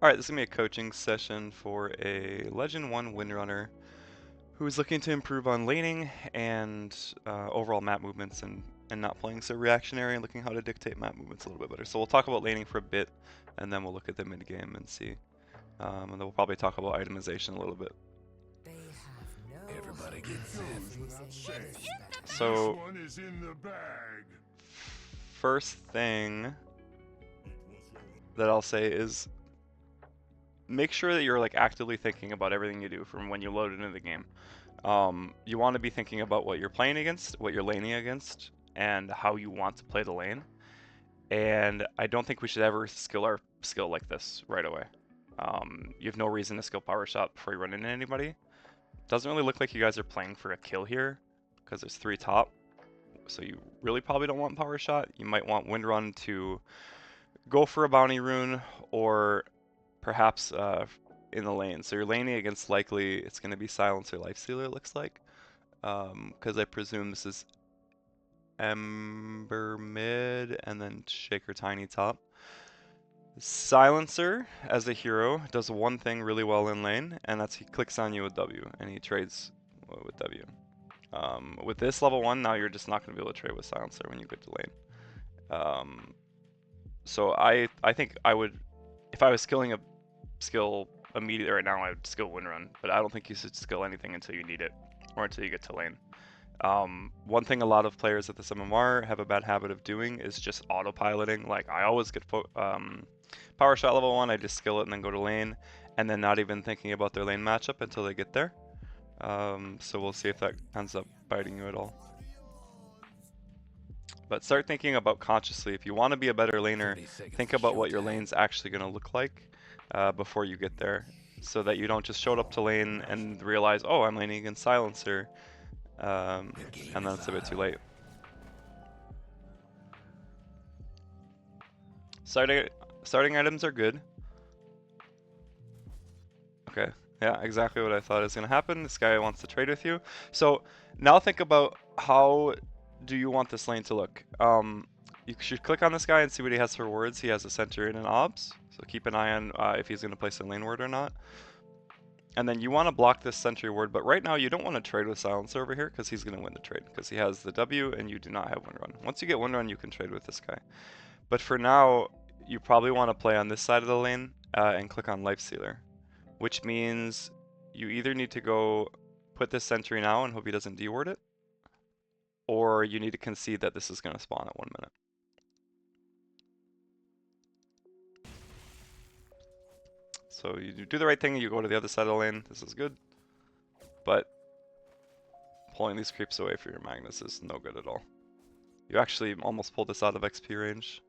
Alright, this is going to be a coaching session for a Legend 1 Windrunner who's looking to improve on laning and overall map movements and not playing so reactionary and looking how to dictate map movements a little bit better. So we'll talk about laning for a bit and then we'll look at the mid game and see. And then we'll probably talk about itemization a little bit. Everybody gets in. So, This one is in the bag. first thing that I'll say is make sure that you're like actively thinking about everything you do from when you load into the game. You want to be thinking about what you're playing against, what you're laning against, and how you want to play the lane. And I don't think we should ever skill our skill like this right away. You have no reason to skill power shot before you run into anybody. Doesn't really look like you guys are playing for a kill here because there's 3 top. So you really probably don't want power shot. You might want Windrun to go for a bounty rune or perhaps in the lane. So you're laning against likely it's going to be Silencer Lifestealer, it looks like. Because I presume this is Ember mid and then Shaker Tiny top. Silencer, as a hero, does one thing really well in lane, and that's he clicks on you with W, and he trades with W. With this level 1, now you're just not going to be able to trade with Silencer when you get to lane. So I think I would, if I was skilling a skill immediately right now, I would skill Windrun, but I don't think you should skill anything until you need it, or until you get to lane. One thing a lot of players at this MMR have a bad habit of doing is just autopiloting. Like, I always get power shot level 1, I just skill it and then go to lane, and then not even thinking about their lane matchup until they get there. So we'll see if that ends up biting you at all. But start thinking about consciously, if you want to be a better laner, think about what your lane's actually going to look like before you get there, so that you don't just show up to lane and realize, oh, I'm laning against Silencer, and then it's a bit too late. Starting items are good. Okay, yeah, exactly what I thought is going to happen. This guy wants to trade with you. So now think about how do you want this lane to look. You should click on this guy and see what he has for words. He has a center in and obs, so keep an eye on if he's going to place a lane word or not. And then you want to block this sentry word, but right now you don't want to trade with Silencer over here because he's going to win the trade because he has the W and you do not have Windrun. Once you get Windrun, you can trade with this guy. But for now, you probably want to play on this side of the lane and click on Lifestealer, which means you either need to go put this sentry now and hope he doesn't deward it, or you need to concede that this is going to spawn at 1 minute. So you do the right thing, you go to the other side of the lane, this is good. But pulling these creeps away from your Magnus is no good at all. You actually almost pulled this out of XP range.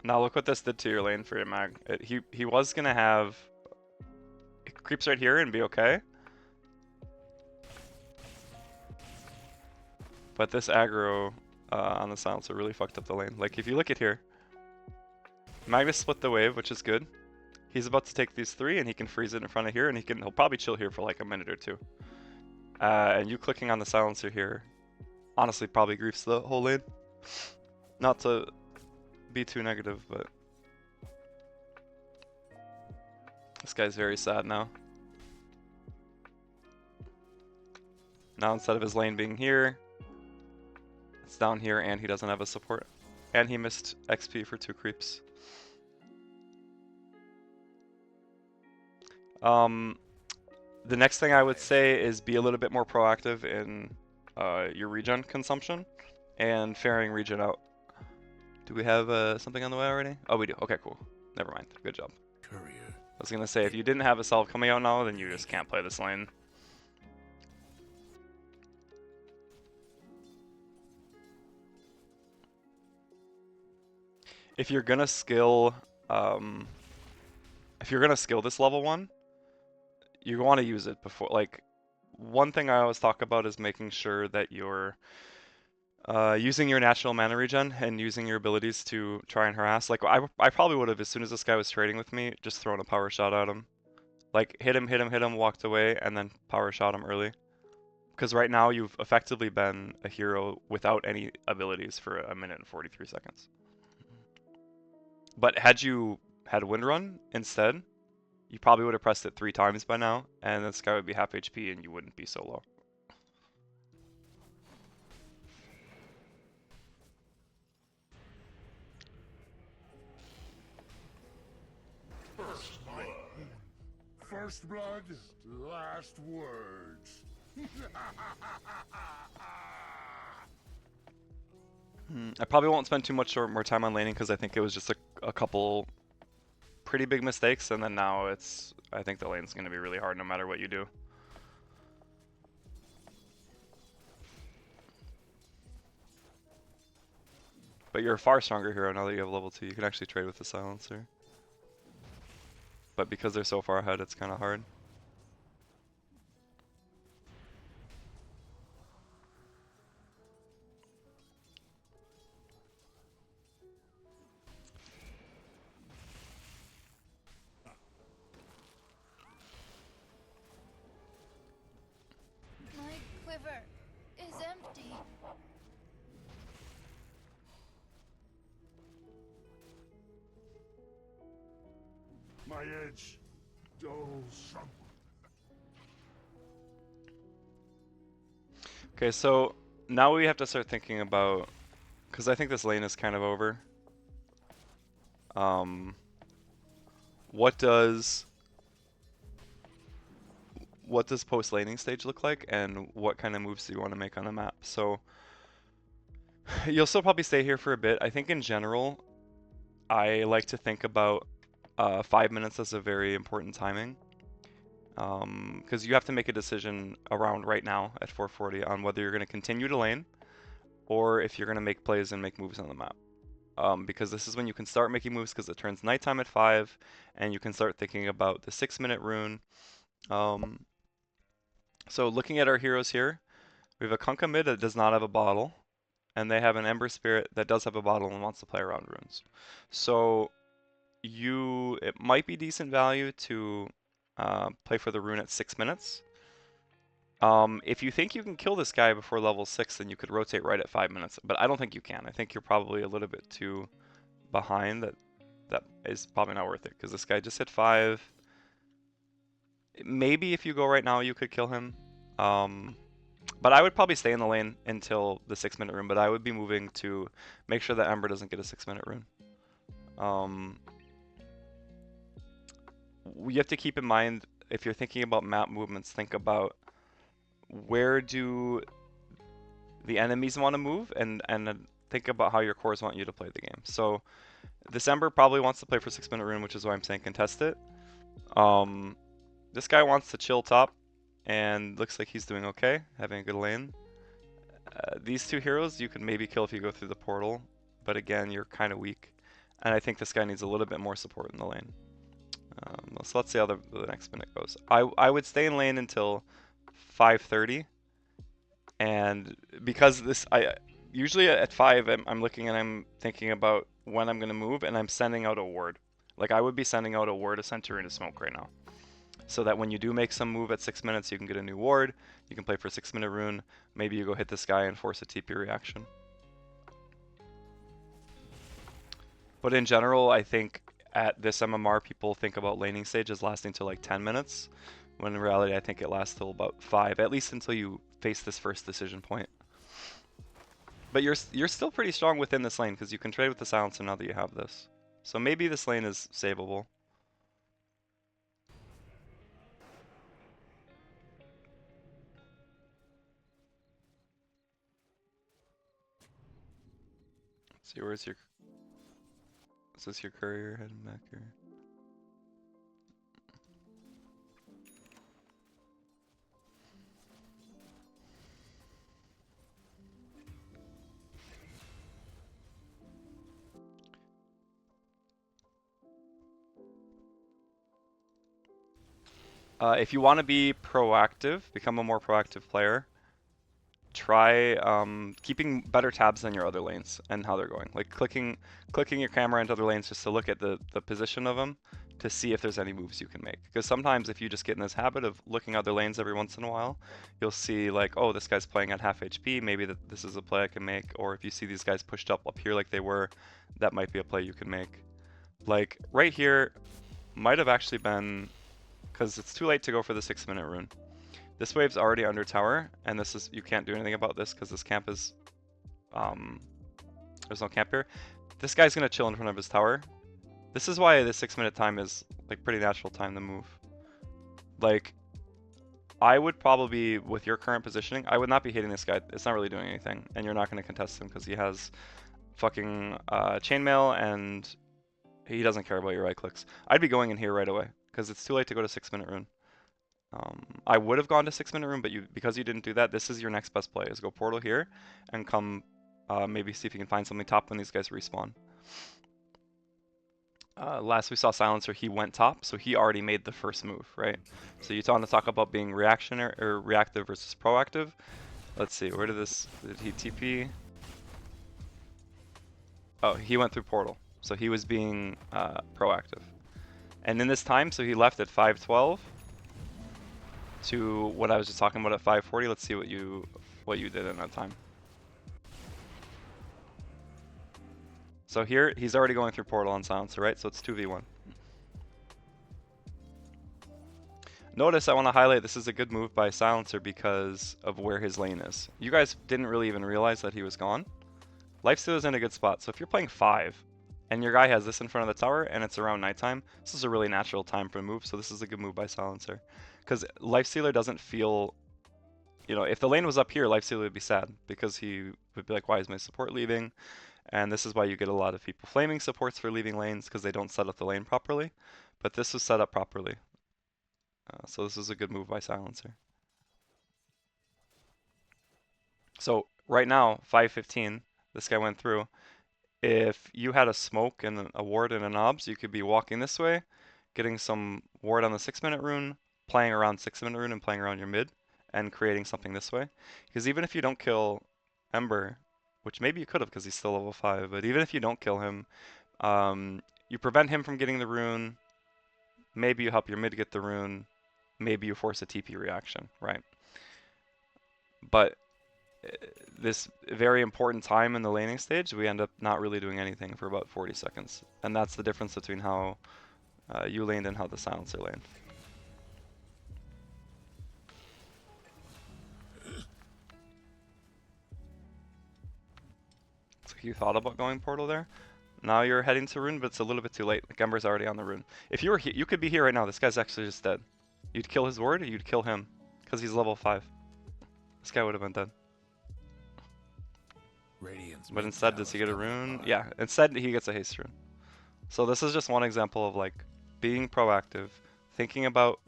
Now look what this did to your lane for your mag. He was gonna have creeps right here and be okay. But this aggro on the Silencer really fucked up the lane. Like, if you look at here, Magnus split the wave, which is good. He's about to take these 3 and he can freeze it in front of here and he'll probably chill here for like a minute or 2. And you clicking on the Silencer here honestly probably griefs the whole lane. Not to be too negative, but this guy's very sad now. Now instead of his lane being here, it's down here and he doesn't have a support. And he missed XP for 2 creeps. The next thing I would say is be a little bit more proactive in your regen consumption and ferrying regen out. Do we have something on the way already? Oh, we do. Okay, cool. Never mind. Good job. Courier. I was gonna say, if you didn't have a salve coming out now, then you just can't play this lane. If you're gonna skill, this level 1, you want to use it before. Like, one thing I always talk about is making sure that you're using your natural mana regen and using your abilities to try and harass. Like, I probably would have, as soon as this guy was trading with me, just thrown a power shot at him. Like, hit him, walked away, and then power shot him early. Because right now you've effectively been a hero without any abilities for 1 minute and 43 seconds. But had you had Windrun instead, you probably would have pressed it 3 times by now, and this guy would be half HP and you wouldn't be so low. First blood, last words. I probably won't spend too much more time on laning because I think it was just a couple pretty big mistakes, and then now I think the lane's going to be really hard no matter what you do. But you're a far stronger hero now that you have level 2. You can actually trade with the Silencer. But because they're so far ahead, it's kind of hard. My quiver is empty. My edge, dull sunk. Okay, so now we have to start thinking about, because I think this lane is kind of over. What does post laning stage look like, and what kind of moves do you want to make on the map? So you'll still probably stay here for a bit. I think in general, I like to think about 5 minutes as a very important timing. Because you have to make a decision around right now at 440 on whether you're going to continue to lane or if you're going to make plays and make moves on the map. Because this is when you can start making moves because it turns nighttime at 5 and you can start thinking about the 6-minute rune. So looking at our heroes here, we have a Kunkka mid that does not have a bottle, and they have an Ember Spirit that does have a bottle and wants to play around runes. So it might be decent value to play for the rune at 6 minutes. If you think you can kill this guy before level 6, then you could rotate right at 5 minutes. But I don't think you can. I think you're probably a little bit too behind. That is probably not worth it, because this guy just hit 5. Maybe if you go right now, you could kill him. But I would probably stay in the lane until the 6-minute rune, but I would be moving to make sure that Ember doesn't get a 6-minute rune. You have to keep in mind, if you're thinking about map movements, think about where do the enemies want to move, and think about how your cores want you to play the game. So this Ember probably wants to play for 6-minute rune, which is why I'm saying contest it. This guy wants to chill top, and looks like he's doing okay, having a good lane. These two heroes you can maybe kill if you go through the portal, but again, you're kind of weak. And I think this guy needs a little bit more support in the lane. So let's see how the next minute goes. I would stay in lane until 5:30, and because usually at 5 I'm looking and I'm thinking about when I'm going to move, and I'm sending out a ward. Like I would be sending out a ward of center into smoke right now, so that when you do make some move at 6 minutes, you can get a new ward, you can play for a 6-minute rune, maybe you go hit this guy and force a TP reaction. But in general, I think at this MMR, people think about laning stage as lasting till like 10 minutes, when in reality I think it lasts till about 5, at least until you face this first decision point. But you're still pretty strong within this lane, because you can trade with the Silencer now that you have this. So maybe this lane is savable. Let's see, where's your... Is this your courier heading back here? If you want to be proactive, become a more proactive player, try keeping better tabs on your other lanes and how they're going. Like clicking your camera into other lanes just to look at the position of them, to see if there's any moves you can make. Because sometimes if you just get in this habit of looking other lanes every once in a while, you'll see like, oh, this guy's playing at half HP, maybe this is a play I can make. Or if you see these guys pushed up here like they were, that might be a play you can make. Like right here might have actually been, because it's too late to go for the 6-minute rune. This wave's already under tower, and this is, you can't do anything about this because this camp is, there's no camp here. This guy's gonna chill in front of his tower. This is why the 6-minute time is like pretty natural time to move. Like, I would probably, with your current positioning, I would not be hitting this guy. It's not really doing anything, and you're not gonna contest him because he has fucking chainmail and he doesn't care about your right clicks. I'd be going in here right away because it's too late to go to 6-minute rune. I would have gone to 6-minute rune, but because you didn't do that, this is your next best play, is go portal here and come maybe see if you can find something top when these guys respawn. Last we saw Silencer, he went top, so he already made the first move, right? So you want to talk about being reactionary or reactive versus proactive. Let's see, where did he TP? Oh, he went through portal, so he was being proactive. And in this time, so he left at 5:12 to what I was just talking about at 5:40. Let's see what you did in that time. So here, he's already going through portal on Silencer, right? So it's 2v1. Notice I want to highlight this is a good move by Silencer because of where his lane is. You guys didn't really even realize that he was gone. Lifestealer's in a good spot, so if you're playing 5 and your guy has this in front of the tower and it's around nighttime, this is a really natural time for a move, so this is a good move by Silencer. Because Lifestealer doesn't feel, you know, if the lane was up here, Lifestealer would be sad because he would be like, why is my support leaving? And this is why you get a lot of people flaming supports for leaving lanes because they don't set up the lane properly. But this was set up properly. So this is a good move by Silencer. So right now, 5:15, this guy went through. If you had a smoke and a ward and a knobs, you could be walking this way, getting some ward on the 6-minute rune, playing around 6-minute rune and playing around your mid, and creating something this way. Because even if you don't kill Ember, which maybe you could have because he's still level 5, but even if you don't kill him, you prevent him from getting the rune, maybe you help your mid get the rune, maybe you force a TP reaction, right? But this very important time in the laning stage, we end up not really doing anything for about 40 seconds. And that's the difference between how you laned and how the Silencer laned. You thought about going portal there. Now you're heading to rune, but it's a little bit too late. Like Ember's already on the rune. If you were you could be here right now. This guy's actually just dead. You'd kill his ward, or you'd kill him, because he's level 5. This guy would have been dead. But instead, does he get a rune? Yeah, instead he gets a haste rune. So this is just one example of like being proactive, thinking about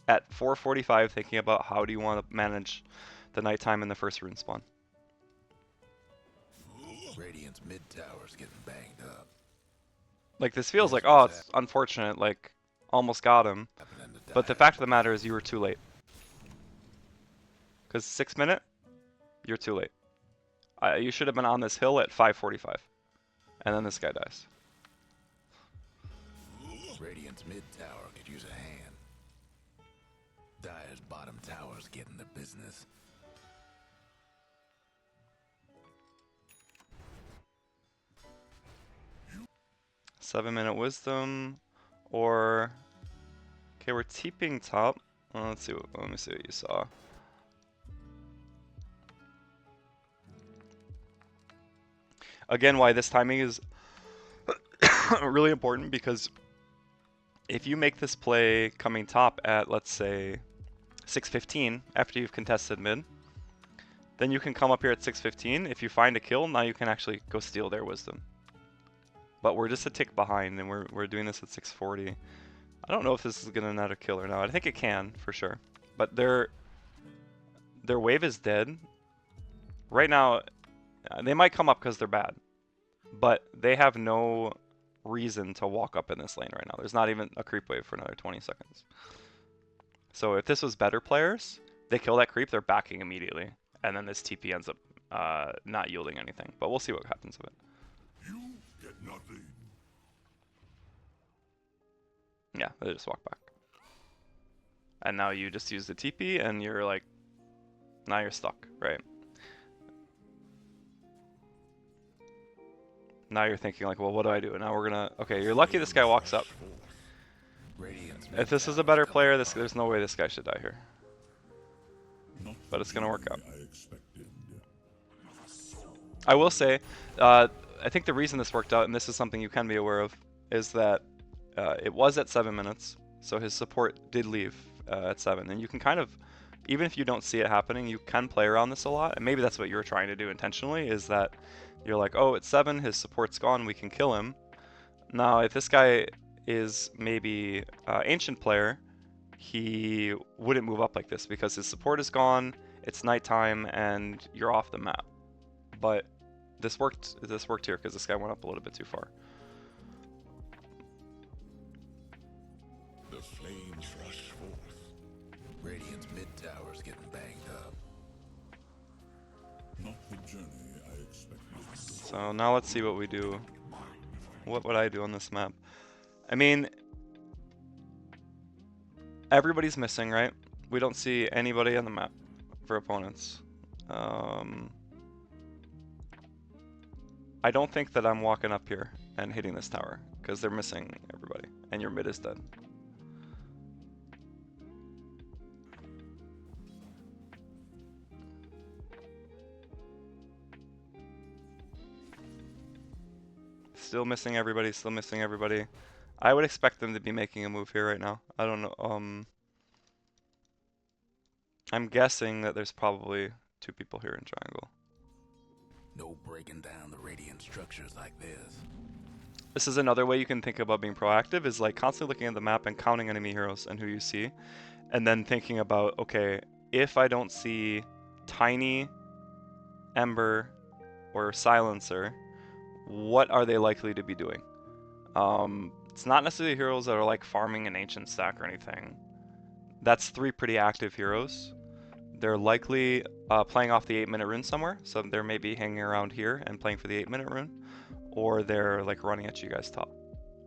at 4:45, thinking about how do you want to manage the nighttime in the first rune spawn. Radiant's mid tower's getting banged up. Like this feels like, oh, it's unfortunate, like almost got him. But the fact of the matter is you were too late. Because 6-minute, you're too late. You should have been on this hill at 5:45. And then this guy dies. Radiant's mid tower could use a hand. Dire's bottom tower's getting the business. Seven-minute wisdom, or okay, we're TPing top. Let's see. Let me see what you saw. Again, why this timing is really important, because if you make this play coming top at, let's say, 6:15 after you've contested mid, then you can come up here at 6:15. If you find a kill, now you can actually go steal their wisdom. But we're just a tick behind, and we're doing this at 6:40. I don't know if this is gonna net a kill or not. I think it can for sure. But their wave is dead. Right now, they might come up because they're bad, but they have no reason to walk up in this lane right now. There's not even a creep wave for another 20 seconds. So if this was better players, they kill that creep, they're backing immediately, and then this TP ends up not yielding anything. But we'll see what happens with it. You get nothing. Yeah, they just walk back. And now you just use the TP and you're like, now you're stuck, right? Now you're thinking like, well, what do I do? And now we're gonna, okay, you're lucky this guy walks up. Radiant's If this is a mid better tower's player, coming there's no way this guy should die here. But it's gonna work out. I expected. I will say, I think the reason this worked out, and this is something you can be aware of, is that it was at 7 minutes, so his support did leave at 7, and you can kind of, even if you don't see it happening, you can play around this a lot, and maybe that's what you're trying to do intentionally, is that you're like, oh, it's 7, his support's gone, we can kill him. Now, if this guy is maybe ancient player, he wouldn't move up like this because his support is gone, it's nighttime, and you're off the map. But this worked here because this guy went up a little bit too far. The flames rush forth. Radiant's mid tower's getting banged up. Not the journey I expected. So now let's see what we do. What would I do on this map? I mean, everybody's missing, right? We don't see anybody on the map for opponents. I don't think that I'm walking up here and hitting this tower because they're missing everybody and your mid is dead. Still missing everybody, still missing everybody. I would expect them to be making a move here right now. I don't know. I'm guessing that there's probably 2 people here in triangle. No breaking down the radiant structures like this. This is another way you can think about being proactive, is like constantly looking at the map and counting enemy heroes and who you see. And then thinking about, okay, if I don't see Tiny, Ember, or Silencer, what are they likely to be doing? It's not necessarily heroes that are like farming an ancient stack or anything. That's 3 pretty active heroes. They're likely playing off the 8-minute rune somewhere, so they're maybe hanging around here and playing for the 8-minute rune, or they're like running at you guys top.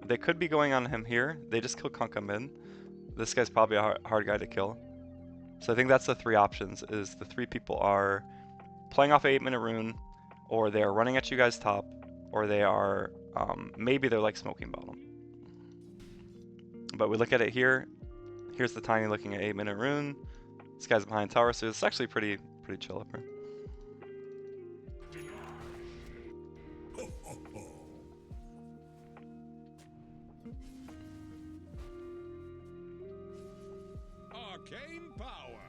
They could be going on him here. They just killed Kunkka mid. This guy's probably a hard guy to kill. So I think that's the 3 options, is the 3 people are playing off an 8-minute rune, or they are running at you guys top, or they are, maybe they're like smoking bottom. But we look at it here. Here's the Tiny looking at 8-minute rune. This guy's behind tower, so it's actually pretty chill up here. Arcane power.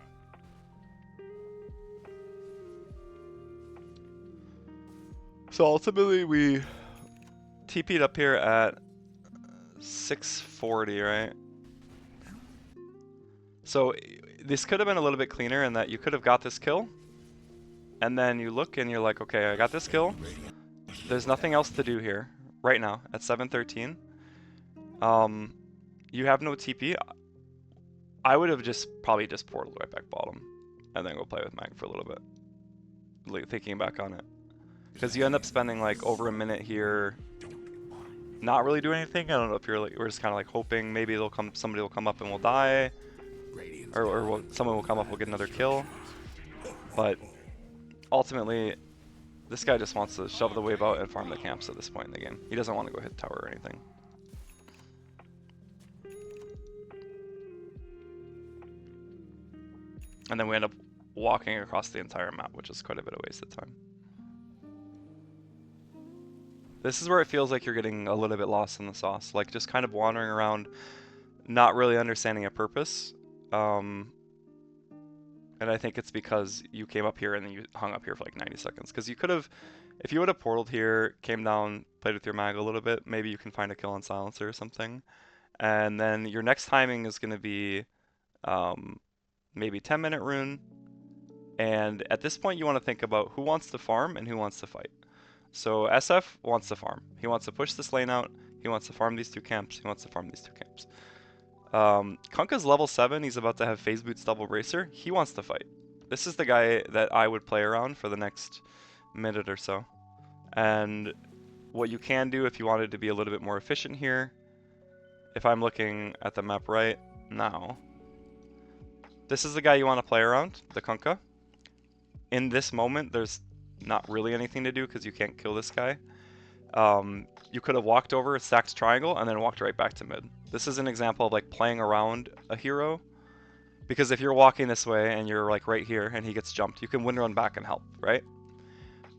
So ultimately we TP'd up here at 640, right? So this could have been a little bit cleaner in that you could have got this kill, and then you look and you're like, okay, I got this kill. There's nothing else to do here right now at 7:13. You have no TP. I would have probably just portaled right back bottom and then go play with Mag for a little bit. Like, thinking back on it, because you end up spending like over a minute here, not really doing anything. I don't know if you're like, we're just kind of like hoping maybe somebody will come up and we'll die. Or someone will come up, we'll get another kill. But ultimately, this guy just wants to shove the wave out and farm the camps at this point in the game. He doesn't want to go hit tower or anything. And then we end up walking across the entire map, which is quite a bit of waste of time. This is where it feels like you're getting a little bit lost in the sauce, like just kind of wandering around, not really understanding a purpose. And I think it's because you came up here and then you hung up here for like 90 seconds. Because you could have, if you would have portaled here, came down, played with your mag a little bit, maybe you can find a kill on Silencer or something. And then your next timing is going to be maybe 10-minute rune. And at this point you want to think about who wants to farm and who wants to fight. So SF wants to farm. He wants to push this lane out. He wants to farm these 2 camps. He wants to farm these 2 camps. Kunkka's level 7. He's about to have phase boots double bracer. He wants to fight. This is the guy that I would play around for the next minute or so. And what you can do if you wanted to be a little bit more efficient here if I'm looking at the map right now, this is the guy you want to play around, the Kunkka. In this moment, there's not really anything to do because you can't kill this guy. You could have walked over, stacked triangle, and then walked right back to mid. This is an example of like playing around a hero, because if you're walking this way and you're like right here and he gets jumped, you can wind run back and help, right?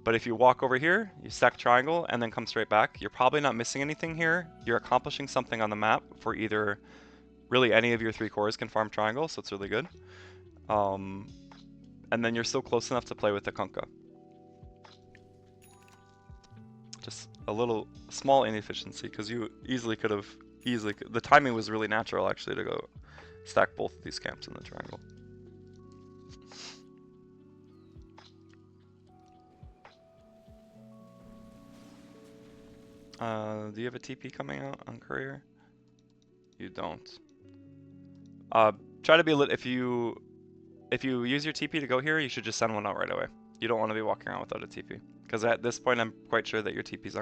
But if you walk over here, you stack triangle and then come straight back, you're probably not missing anything here. You're accomplishing something on the map for either really any of your 3 cores can farm triangle, so it's really good. And then you're still close enough to play with the Kunkka. Just a little small inefficiency because you easily could have the timing was really natural actually to go stack both of these camps in the triangle. Do you have a TP coming out on courier? You don't. Try to be lit. If you use your TP to go here, you should just send one out right away. You don't want to be walking around without a TP, because at this point I'm quite sure that your TP's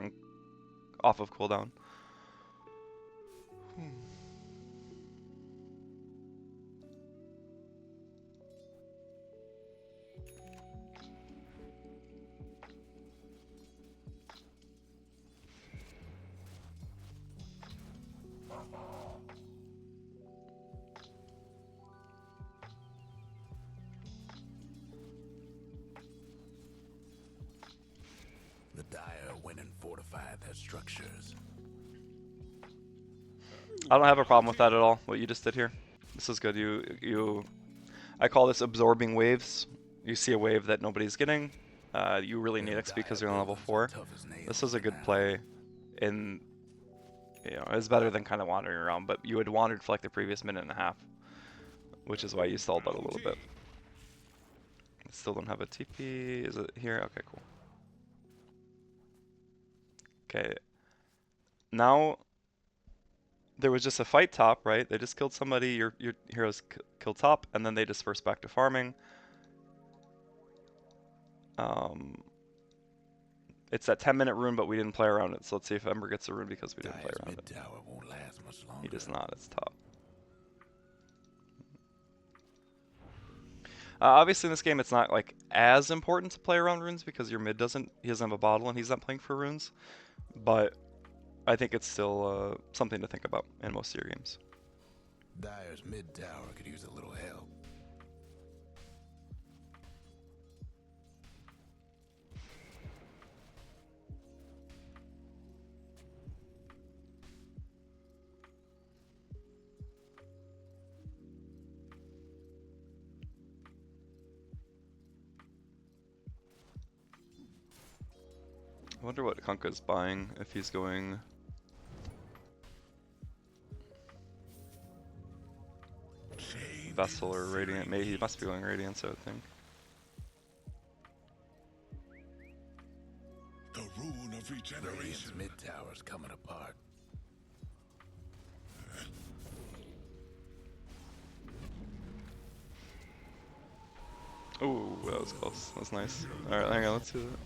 off of cooldown. The Dire went and fortified their structures. I don't have a problem with that at all, what you just did here. This is good. I call this absorbing waves. You see a wave that nobody's getting. You really need XP because you're on level 4. This is a good play. It's better than kind of wandering around, but you had wandered for like the previous minute and a half, which is why you stalled out a little bit. Still don't have a TP. Is it here? Okay, cool. Okay. Now, there was just a fight top, right? They just killed somebody, your heroes killed top, and then they dispersed back to farming. It's that 10-minute rune, but we didn't play around it, so let's see if Ember gets a rune because we didn't play around it. Tower won't last much longer. He does not, it's top. Obviously in this game it's not like as important to play around runes because your mid he doesn't have a bottle and he's not playing for runes, but I think it's still something to think about in most of your games. Dire's mid tower could use a little help. I wonder what Kunkka's buying if he's going. Vessel or Radiant. Maybe he must be going Radiant, so I would think. The rune of regeneration. Radiant's mid tower's coming apart. Ooh, that was close. That was nice. Alright, hang on, let's do that.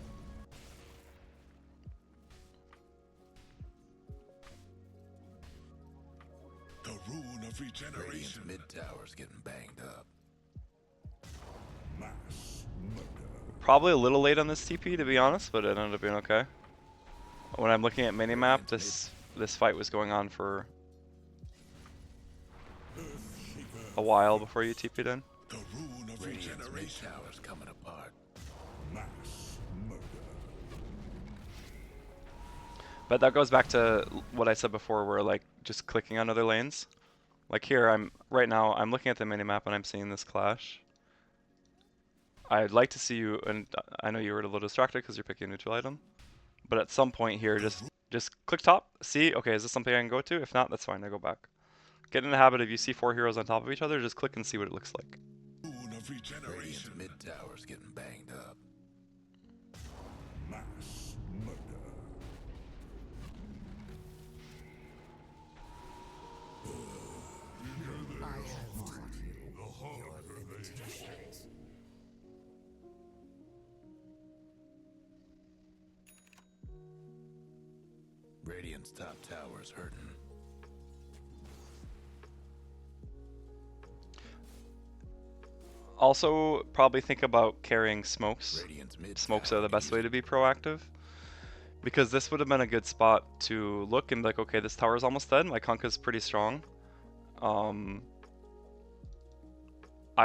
The rune of regeneration. Radiant's mid tower's getting banged up. Mass murder. Probably a little late on this TP to be honest, but it ended up being okay. When I'm looking at minimap, this fight was going on for a while before you TP'd in. The rune of Radiant's mid regeneration. tower's coming apart. Mass murder. But that goes back to what I said before, where like just clicking on other lanes. Like here, right now I'm looking at the minimap and I'm seeing this clash. I'd like to see you, and I know you were a little distracted because you're picking a neutral item. But at some point here, just click top, see, okay, is this something I can go to? If not, that's fine, I go back. Get in the habit of you see 4 heroes on top of each other, just click and see what it looks like. Rune of Radiant's regeneration. mid tower's getting banged up. Mass murder. Radiant's top tower's hurting. Also, probably think about carrying smokes. Radiant's mid Smokes tower are the could best use way a to be proactive. Because this would have been a good spot to look and be like, okay, this tower's almost dead. My Kunkka's pretty strong. I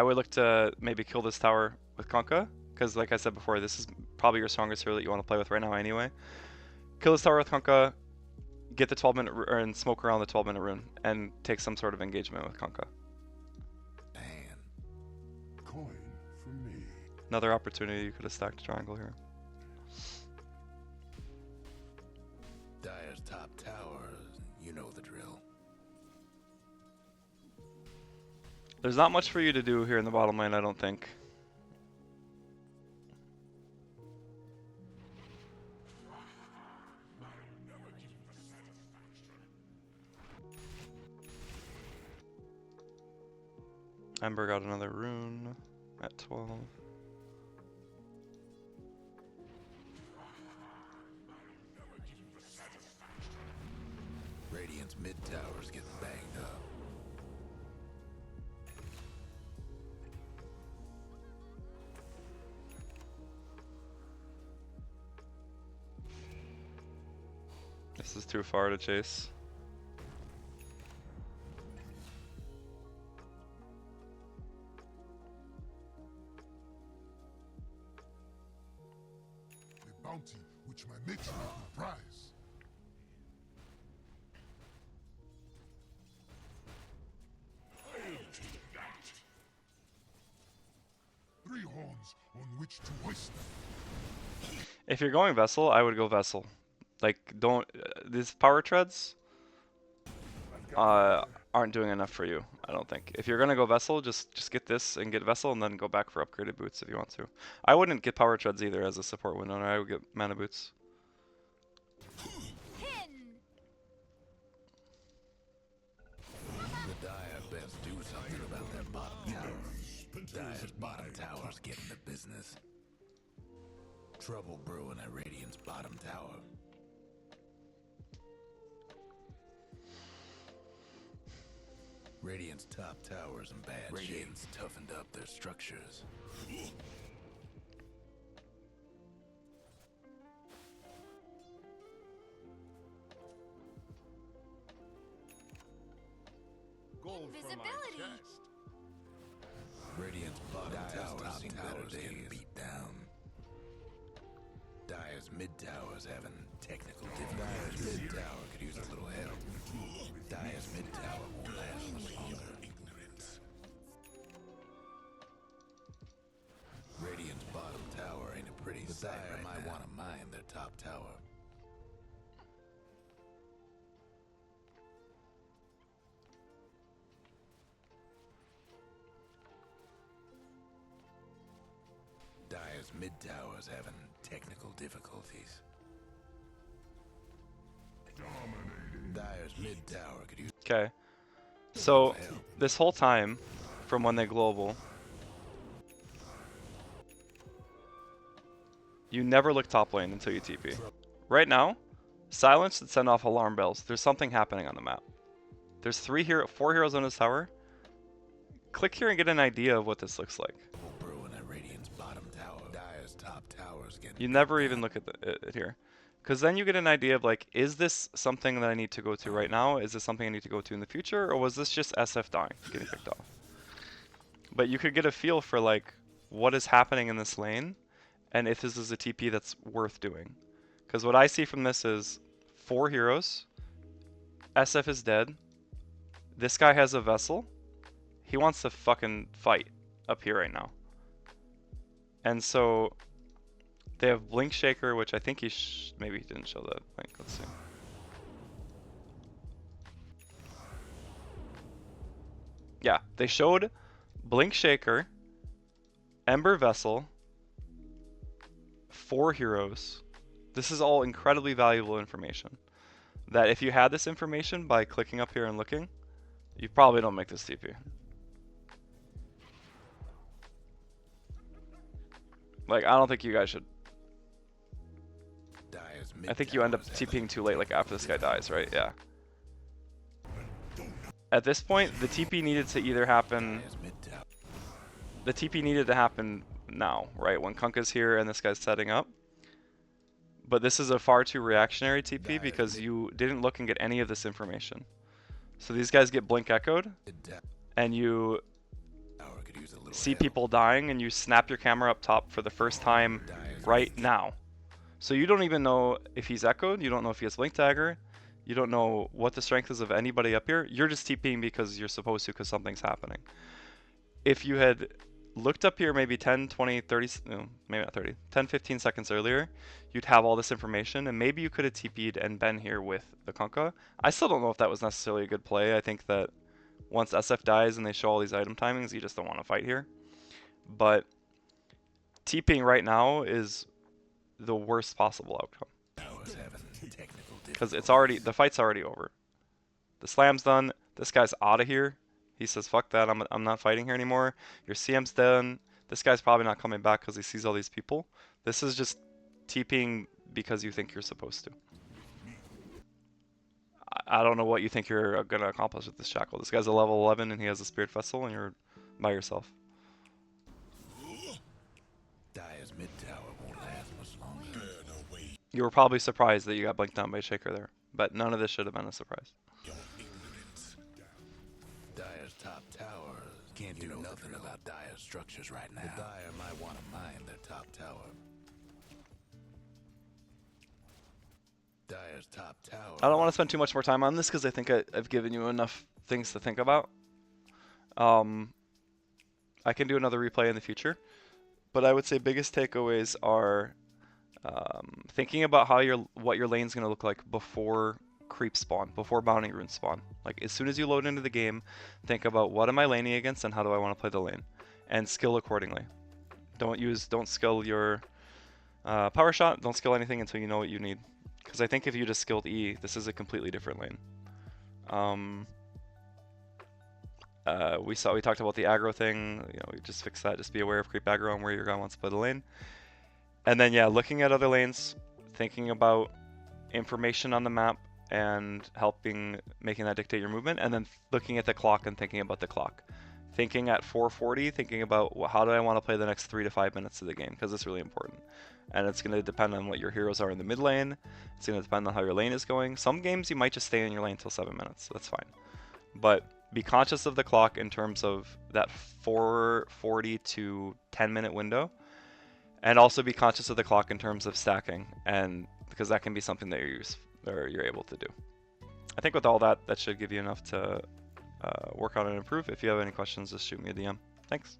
would look to maybe kill this tower with Kunkka. Because like I said before, this is probably your strongest hero that you want to play with right now anyway. Kill this tower with Kunkka, get the 12-minute and smoke around the 12-minute rune, and take some sort of engagement with Kunkka. hand. Coin for me. Another opportunity, you could have stacked a triangle here. Dire's top tower, you know the drill. There's not much for you to do here in the bottom lane, I don't think. Ember got another rune at 12. Radiant's mid tower's getting banged up. This is too far to chase. The bounty which my matron will prize. Three horns on which to hoist them. If you're going Vessel, I would go Vessel. Like, don't... these power treads aren't doing enough for you, I don't think. If you're gonna go Vessel, just get this and get Vessel and then go back for upgraded boots if you want to. I wouldn't get power treads either as a support window, I would get mana boots. Pin. The Dire best do something about that bottom tower. Dire's bottom tower's getting the business. Trouble brewing at Radiant's bottom tower. Radiant's top tower's in bad shape. Radiant's toughened up their structures. Invisibility. Radiant's bottom tower's seen better days. Getting beat down. Dire's mid tower's having technical difficulties. Dire's mid tower could use a little help. Dire's mid tower won't last much longer. Radiant's bottom tower ain't a pretty sight. Dire might want to mine their top tower. Dire's mid tower's having technical difficulties. Dire's mid tower could use Okay. So, this whole time, from when they global, you never look top lane until you TP. Right now, silence and send off alarm bells. There's something happening on the map. There's 4 heroes on this tower. Click here and get an idea of what this looks like. brewing at Radiant's bottom tower. Dire's top tower's getting. You never even look at it here. Because then you get an idea of like, is this something that I need to go to right now? Is this something I need to go to in the future? Or was this just SF dying, getting picked off? But you could get a feel for like, what is happening in this lane? And if this is a TP that's worth doing. Because what I see from this is 4 heroes. SF is dead. This guy has a vessel. He wants to fucking fight up here right now. And so they have Blink Shaker, which I think he maybe he didn't show that link. Let's see. Yeah, they showed Blink Shaker, Ember Vessel, 4 heroes. This is all incredibly valuable information. That if you had this information by clicking up here and looking, you probably don't make this TP. Like, I don't think you guys should. I think you end up TPing too late, like after this guy dies, right? Yeah. At this point, the TP needed to either happen the TP needed to happen now, right? When Kunkka's here and this guy's setting up. But this is a far too reactionary TP because you didn't look and get any of this information. So these guys get blink echoed, and you see people dying, and you snap your camera up top for the first time right now. So you don't even know if he's echoed, you don't know if he has blink dagger, you don't know what the strength is of anybody up here. You're just TPing because you're supposed to because something's happening. If you had looked up here maybe 10, 20, 30, no, maybe not 30, 10, 15 seconds earlier, you'd have all this information, and maybe you could have TP'd and been here with the Kunkka. I still don't know if that was necessarily a good play. I think that once SF dies and they show all these item timings, you just don't want to fight here. But TPing right now is the worst possible outcome. Because it's already, the fight's already over. The slam's done, this guy's out of here. He says, fuck that, I'm not fighting here anymore. Your CM's done. This guy's probably not coming back because he sees all these people. This is just TPing because you think you're supposed to. I don't know what you think you're going to accomplish with this Shackle. This guy's a level 11 and he has a Spirit Vessel and you're by yourself. Dire's mid tower won't last much longer. You were probably surprised that you got blinked down by Shaker there, but none of this should have been a surprise. Dire's top tower can't do nothing about Dire's structures right now. The Dire might want to mine their top tower. Dire's top tower. I don't want to spend too much more time on this because I think I've given you enough things to think about. I can do another replay in the future, but I would say biggest takeaways are thinking about how what your lane's going to look like before creep spawn, before bounty rune spawn. Like as soon as you load into the game, think about what am I laning against and how do I want to play the lane, and skill accordingly. Don't skill your power shot, don't skill anything until you know what you need. Because I think if you just skilled E, this is a completely different lane. We talked about the aggro thing. You know, we just fixed that. Just be aware of creep aggro and where your guy wants to play the lane. And then yeah, looking at other lanes, thinking about information on the map and making that dictate your movement, and then looking at the clock and thinking about the clock. Thinking at 440, thinking about how do I want to play the next 3 to 5 minutes of the game, because it's really important. And it's going to depend on what your heroes are in the mid lane. It's going to depend on how your lane is going. Some games you might just stay in your lane till 7 minutes, so that's fine. But be conscious of the clock in terms of that 440 to 10 minute window. And also be conscious of the clock in terms of stacking, and because that can be something that you're able to do. I think with all that, that should give you enough to work on and improve. If you have any questions, just shoot me a DM. Thanks.